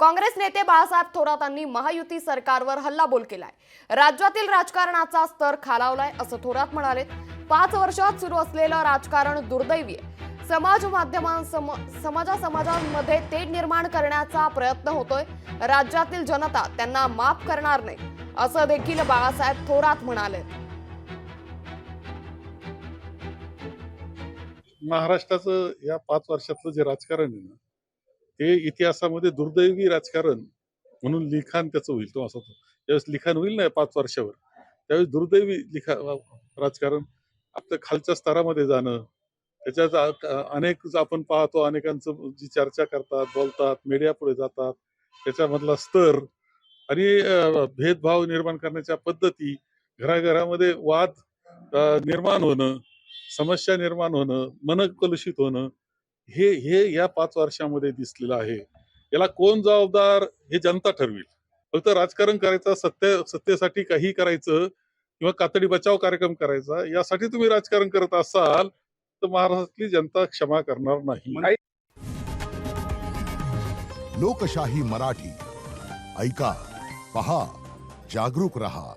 काँग्रेस नेते बाळासाहेब थोरातांनी महायुती सरकारवर हल्लाबोल केलाय। राज्यातील राजकारणाचा स्तर खालावलाय असं थोरात म्हणाले। 5 वर्षात सुरू असलेलं राजकारण दुर्दैवी आहे। समाजामध्ये तेढ निर्माण करण्याचा प्रयत्न होतोय। राज्यातील जनता त्यांना माफ करणार नाही असं देखील बाळासाहेब थोरात म्हणाले। महाराष्ट्राचं या 5 वर्षातलं जे राजकारण आहे ना, ते इतिहासामध्ये दुर्दैवी राजकारण म्हणून लिखाण त्याचं होईल. तो असं ज्यावेळेस लिखाण होईल ना 5 वर्षावर, त्यावेळेस दुर्दैवी राजकारण आपल्या खालच्या स्तरामध्ये जाणं, त्याच्यात अनेक आपण पाहतो, अनेकांचं जी चर्चा करतात, बोलतात, मीडियापुढे जातात, त्याच्यामधला स्तर आणि भेदभाव निर्माण करण्याच्या पद्धती, घराघरामध्ये वाद निर्माण होणं, समस्या निर्माण होणं, मन कलुषित होणं, हे हे या 5 वर्षामध्ये दिसलेलं आहे। याला कोण जबाबदार हे जनता ठरवेल। फक्त राजकारण करायचं, सत्तेसाठी काही करायचं किंवा कातडी बचाव कार्यक्रम करायचा, यासाठी तुम्ही राजकारण करत असाल तर महाराष्ट्रातली जनता क्षमा करणार नाही। लोकशाही मराठी ऐका, पहा, जागरूक रहा।